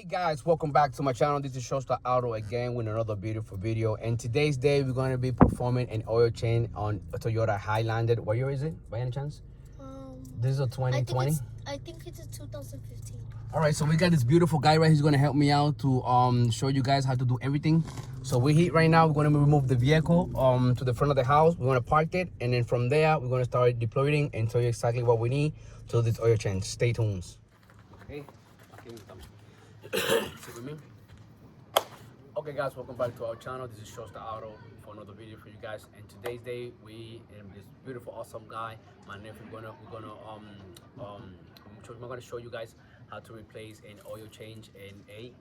Hey guys, welcome back to my channel. This is Shosta Auto again with another beautiful video. And today's day we're going to be performing an oil change on a Toyota Highlander. What year is it by any chance? This is a 2020. I think it's a 2015. All right, so we got this beautiful guy right. He's going to help me out to show you guys how to do everything. So we're here right now. We're going to remove the vehicle to the front of the house. We're going to park it, and then from there we're going to start deploying and tell you exactly what we need to do this oil change. Stay tuned. Okay. Okay guys, welcome back to our channel. This is Shosta Auto for another video for you guys. And today's day we and this beautiful awesome guy, my nephew, we're gonna show you guys how to replace an oil change in a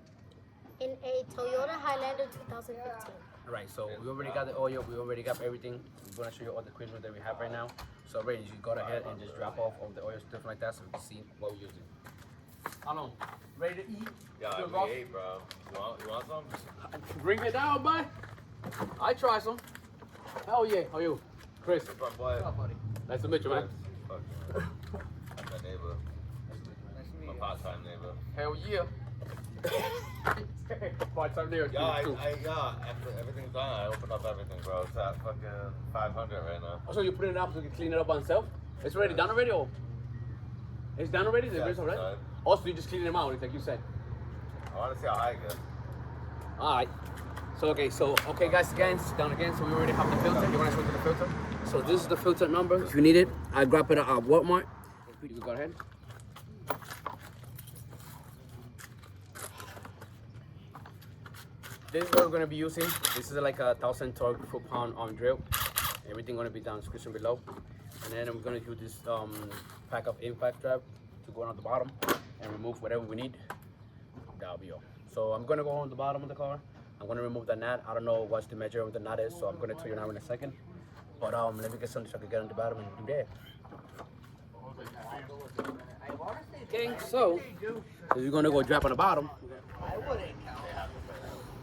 Toyota Highlander 2015. Right, so we already got the oil, we already got everything. We're gonna show you all the equipment that we have right now. So Ray, you go ahead and just drop off all the oil stuff like that so we can see what we're using. I don't know. Ready to eat? Yeah, we ate, bro. You want some? Bring it down, bud. I try some. Hell yeah. How are you? Chris. What's up, boy? What's up, buddy? Nice to meet you, man. Fuck, man. That's my neighbor. My part-time neighbor. Hell yeah. Part-time neighbor. Yeah, after everything's done, I opened up everything, bro. It's at fucking 500 right now. Oh, so you put it up so you can clean it up by itself? It's already done already, or? It's done already? Yeah, It's already? done. Also, you just clean them out, like you said. I want to see how high it gets. Alright. So, okay guys, again, it's done again. So we already have the filter. You want to show to the filter? So this is the filter number. If you need it, I grab it at Walmart. You can go ahead. This is what we're going to be using. This is like a 1,000 torque foot-pound drill. Everything going to be down in the description below. And then I'm going to use this pack of impact strap to go on the bottom and remove whatever we need. That'll be all. So I'm going to go on the bottom of the car. I'm going to remove the nut. I don't know what's the measure of the nut is, so I'm going to tell you now in a second. But let me get something so I can get on the bottom and do that. Okay, so you're going to go drop on the bottom.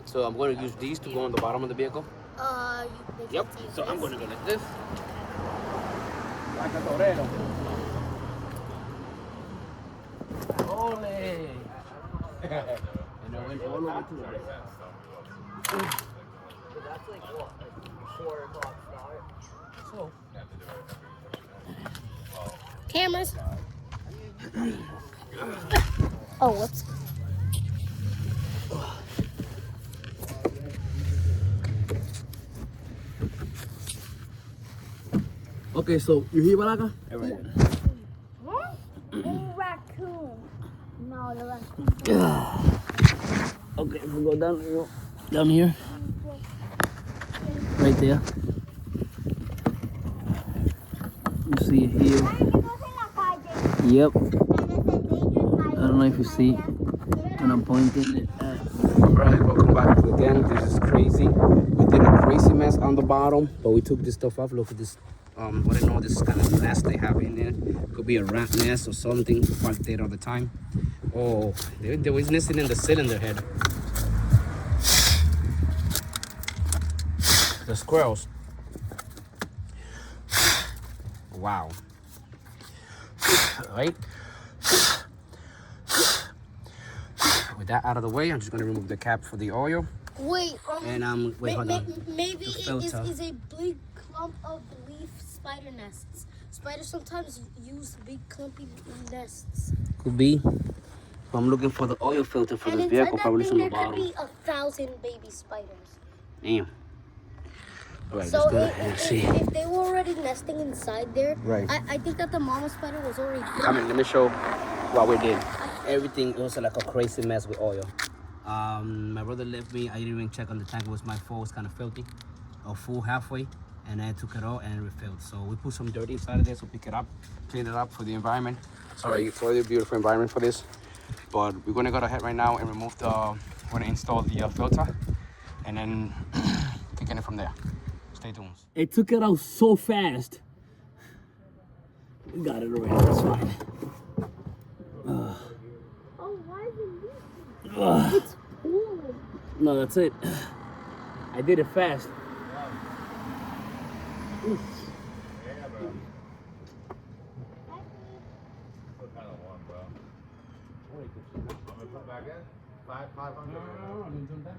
So I'm going to use these to go on the bottom of the vehicle. Yep. So I'm going to go like this. Like a torero. Ole. And I went all over to the right. That's like what? Like 4 o'clock start? So. Cameras. Oh, whoops. Okay, so you hear Balaga? Right. What? Raccoon. No, the raccoon. Okay, if we go down here. Right there. You see it here. Yep. I don't know if you see when I'm pointing it at. Alright, welcome back again. This is crazy. We did a crazy mess on the bottom, but we took this stuff off. Look at this. What I know, this kind of nest they have in there. Could be a rat nest or something. Parked there all the time. Oh, they was nesting in the cylinder head. The squirrels. Wow. Right. With that out of the way, I'm just gonna remove the cap for the oil. Wait, And wait, hold on. Maybe The it filter. is a big clump of leaf spider nests. Spiders sometimes use big clumpy nests. Could be. I'm looking for the oil filter for And this inside vehicle, that probably thing, on the there could bottom. be 1,000 baby spiders. Damn. All right, So let's go ahead and see. if they were already nesting inside there, Right. I think that the mama spider was already Come in, let me show what we did. Everything was like a crazy mess with oil. My brother left me. I didn't even check on the tank. It was my fault. It was kind of filthy, or full halfway, and I took it out and it refilled. So we put some dirt inside of there, so pick it up, clean it up for the environment. Sorry, it's a really beautiful environment for this. But we're gonna go ahead right now and remove the. We're gonna install the filter, and then taking it from there. Stay tuned. It took it out so fast. We got it already. That's fine. Oh, why is it leaking? It's cool. No, that's it. I did it fast. Oof. Yeah, bro. Still kind of warm, bro. Want me to put back in? 500. No, don't jump that.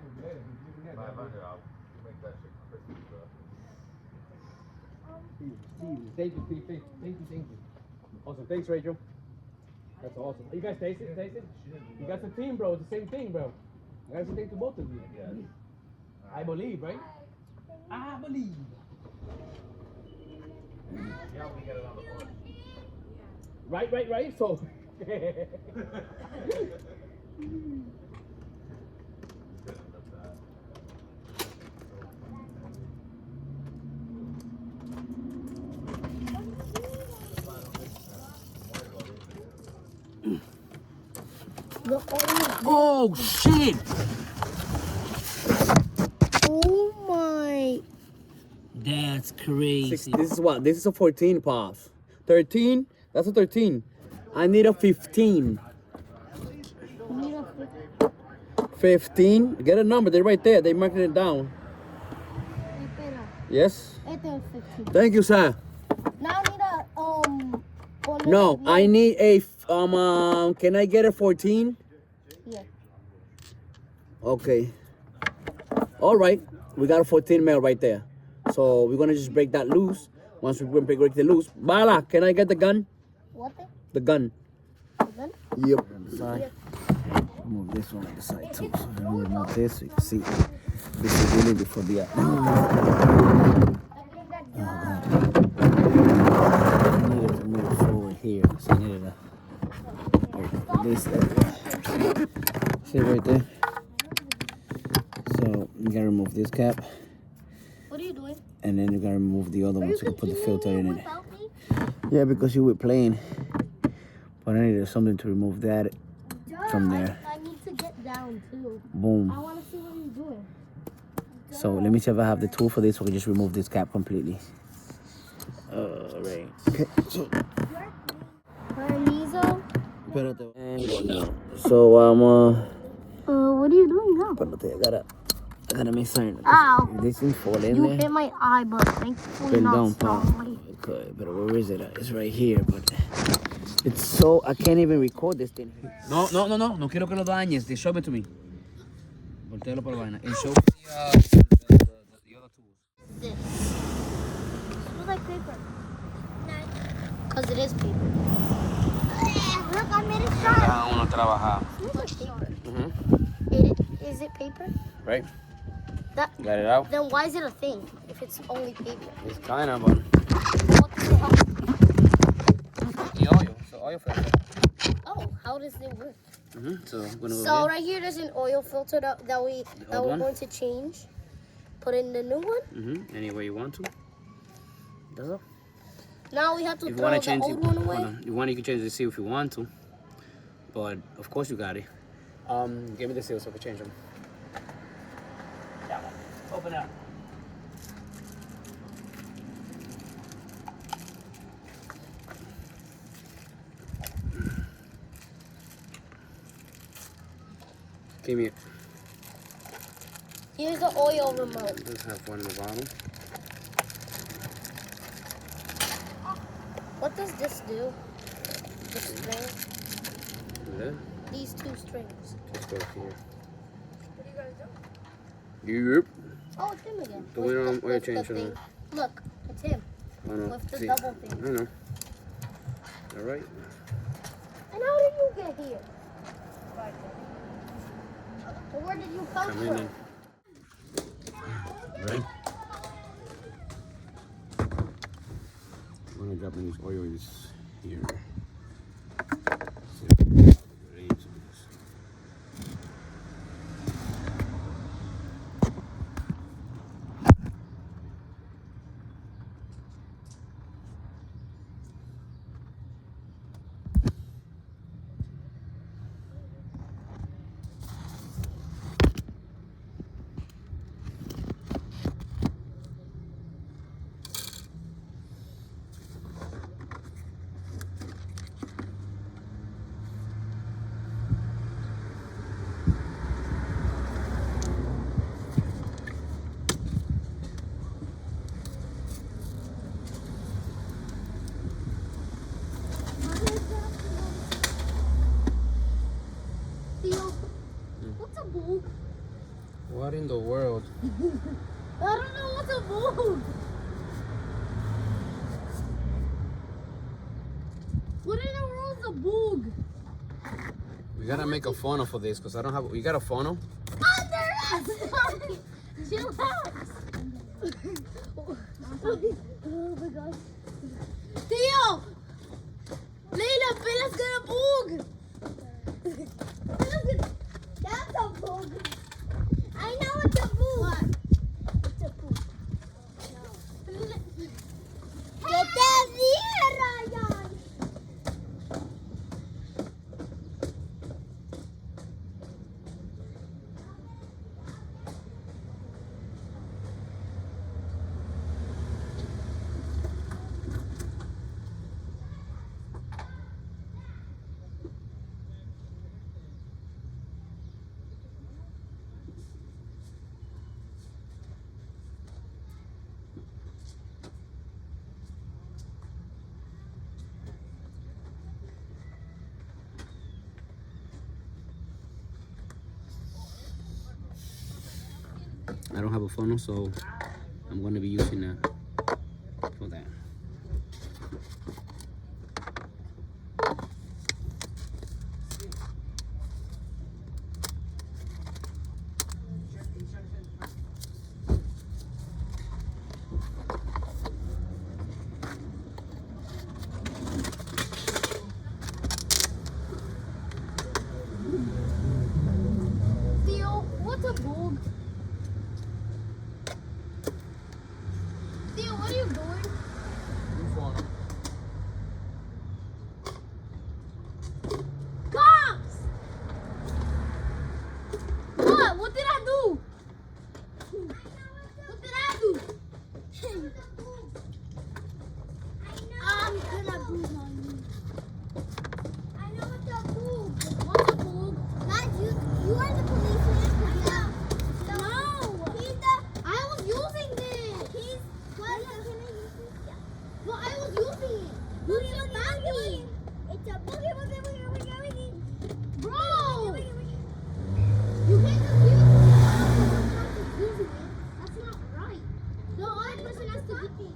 500. I'll make that shit crispy, bro. Thank you, Steve. Thank you. Awesome. Thanks, Rachel. That's awesome. You guys taste it? Taste it? You guys a team, bro. It's the same thing, bro. I got something to both of you. Yeah. I believe, right? I believe. Yeah, we get it on the board. Right. So. Oh shit! Oh my. That's crazy. This is what? This is a 14 pops. 13? That's a 13. I need a 15. 15? Get a number. They're right there. They marked it down. Yes? Thank you, sir. Now I need a No, I need a can I get a 14? Yeah. Okay. All right. We got a 14 male right there. So we're gonna just break that loose. Once we break the loose, Bala, can I get the gun? What thing? The gun. Gun? Yep. Side. Move this one on the side too. So I'm gonna remove this so you can see. This is really before the. I needed to move forward here. So I needed this area. See right there. So you gotta remove this cap. What are you doing? And then you gotta remove the other one so you can put the filter in it. Without me? Yeah, because you were playing. But I needed something to remove that from there. I need to get down too. Boom. I want to see what you're doing. So let me see if I have the tool for this so we can just remove this cap completely. Alright. Okay, so. Parmesan. And so What are you doing now? I gotta make certain. Ow. This thing fall in You there. hit my eye, but thankfully Fell not down, Paul. strongly. Okay, but where is it? It's right here, but it's so I can't even record this thing. No quiero que lo dañes. They show it to me. Voltealo para la vaina. And show me the other tools. This. It looks like paper. Because it is paper. Look, I made it sharp. Cada uno trabaja. It looks like paper. Mm-hmm. Is it paper? Right? That, Got it out? then why is it a thing if it's only paper? It's kind of, but What the hell? the oil. So oil filter. Oh, how does it work? Mm-hmm. So I'm gonna go So here. right here, there's an oil filter that we're one? going to change. Put in the new one. Mm-hmm. Any way you want to. That's all. Now we have to If you throw want the to change it, old one hold away. on. If you want, you can change the seal if you want to. But of course you got it. Give me the seal so I can change them. Yeah. Open up. Give me it. Here's the oil remote. Let's have one in the bottom. What does this do? The string. Good. These two strings. Just go here. What do you guys do? Yep. Oh, it's him again. The winner on oil with the change. thing. Look, it's him. I know. With the See, double thing. I know. All right. And how did you get here? Well, where did you come Come in from? then. Right. I'm gonna drop in this oil is here. What's a boog? What in the world? I don't know what's a boog. What in the world is a boog? We gotta make a funnel for this because I don't have. You got a funnel? Chill out. Oh my gosh. Theo! Layla, Bella's gonna boog! That's a boog. I know it's a boog. What? It's a boog. No. ¿Qué te dije, Ryan? I don't have a funnel, so I'm gonna be using that for that. Theo, what's a boog? Theo, what are you doing? Cops! What? What did I do? What did I do? I'm gonna boog on you. I know what's a boog. What's a boog? Guys, you are the policeman. No. I was using this. Well, I was using it. Look at the boogie. It's a boogie. Bro! You can't just use it. Using it. That's not right. The other person has to give me.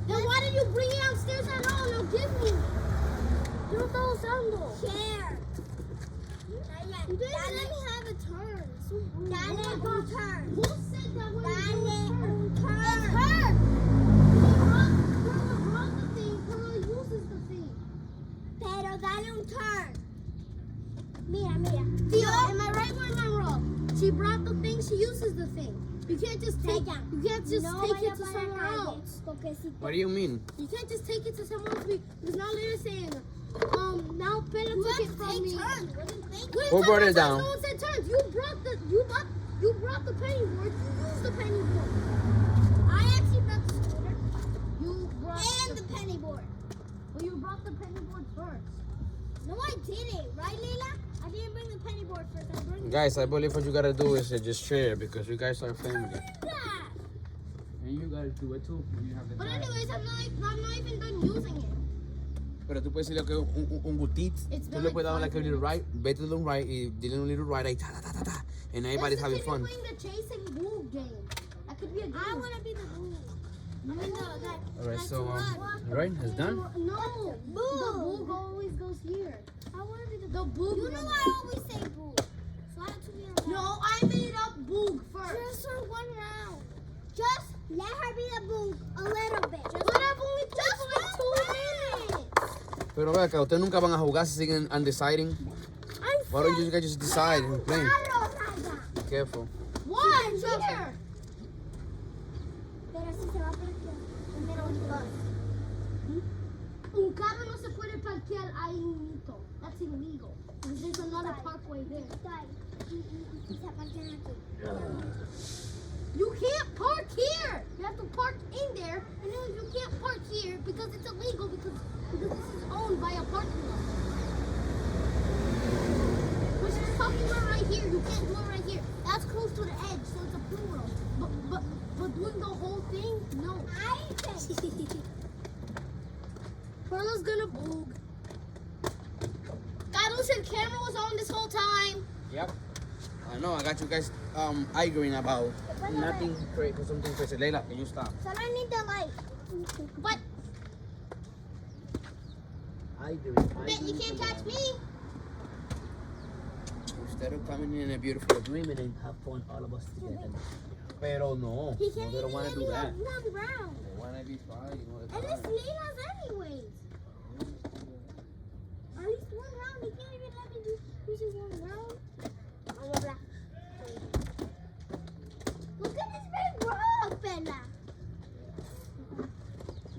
Then why did you bring it upstairs at all? No, give me. Yo no estaba usando. Share. You didn't let me have a turn. Dale un turn. Who said that when you turn? It's her. Whoever brought the thing, whoever uses the thing. Pero dale un turn. Mira. Theo, am I right or am I wrong? She brought the thing, she uses the thing. You can't just take it. You can't just take it to somewhere else. What do you mean? You can't just take it to someone else because now they're saying, now Bella took it from me. Who brought it down? No one said turns. You brought the penny board. You used the penny board. I actually brought the scooter. You brought the penny board. Well, you brought the penny board first. No, I didn't. Right, Leila? I didn't bring the penny board first. I bring Guys, I believe what you gotta do is just share because you guys are family. that. And you gotta do it too. When you have the But time. anyways, I'm not even done using it. Pero tú puedes decirle que un gustito. It's Tú been le like puedes dar 5 like a little right, vete to the right, y dile un little right ahí, ta ta ta ta ta. And everybody's having fun. Playing the chasing boo game. That could be a game. I want to be the boo. I mean that. Alright, so alright, it's done. No, boo. The boo always goes here. I want to be the boo. You know I always say boo. So I have to be around. No, I made up boo first. Just for one round. Just let her be the boo a little bit. But I've only played for like 2 minutes. Pero ve acá, ustedes nunca van a jugar si siguen undeciding. Why don't you guys just decide and play? Be careful. One, here. Pero si se va a parquear, primero un bus. Un carro no se puede parquear ahí mismo. That's illegal. There's another parkway there. You can't park here. You have to park in there, and then you can't park here because it's illegal because this is owned by a parking lot. Which is parking lot right here. You can't do it right here. That's close to the edge, so it's a plural. But doing the whole thing, no. Carla's gonna boog. God, listen, camera was on this whole time. Yep. I know, I got you guys arguing about nothing crazy, something crazy. Leila, can you stop? So I need the light. But you can't touch me. Instead of coming in a beautiful agreement and have fun all of us together. Pero no, He no, can't they don't want to do that. one round. They want to be fine, you know. And it's Leila's anyways. At least one round. He can't even let me do just one round. Blah, blah. Look at this big rock, Bella.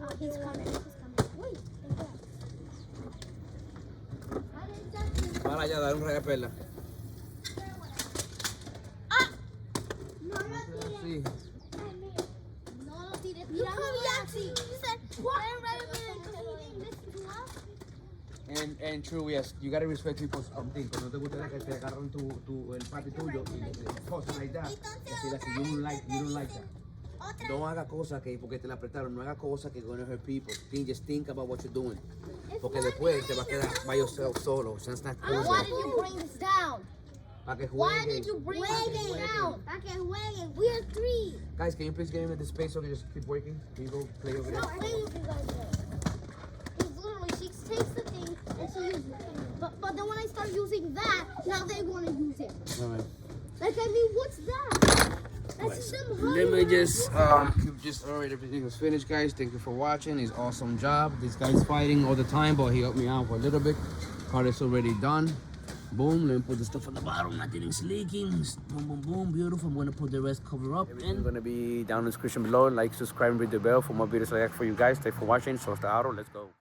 Oh, he's coming. He's coming. Wait. Para allá, dar un raya perla. Ah! No lo tires. Sí. No lo tires. Look how he actually said, what? And true, yes, you gotta respect people's things. No te gusta que te agarran el papi tuyo y le cosas like that. Decir así, you don't like that. No haga cosas que porque te la apretaron, no haga cosas que gonna hurt people. Just think about what you're doing. Porque después te va a quedar by yourself solo. So that's not cool. Why did you bring this down? Para que Why jueguen. did you bring it down? Para que jueguen. We are 3. Guys, can you please get him the space so we just keep working? Can you go play over there? No, play with you guys there. Because literally, she takes the thing and she uses it. But then when I start using that, now they want to use it. Alright. Like, I mean, what's that? That's them Let me just alright, everything is finished, guys. Thank you for watching. It's awesome job. This guy's fighting all the time, but he helped me out for a little bit. Car is already done. Boom, let me put the stuff on the bottom. Nothing's leaking. Boom, boom, boom, beautiful. I'm gonna put the rest cover up. Everything's gonna be down in the description below. Like, subscribe, and ring the bell for more videos like that for you guys. Thanks for watching. So, let's go.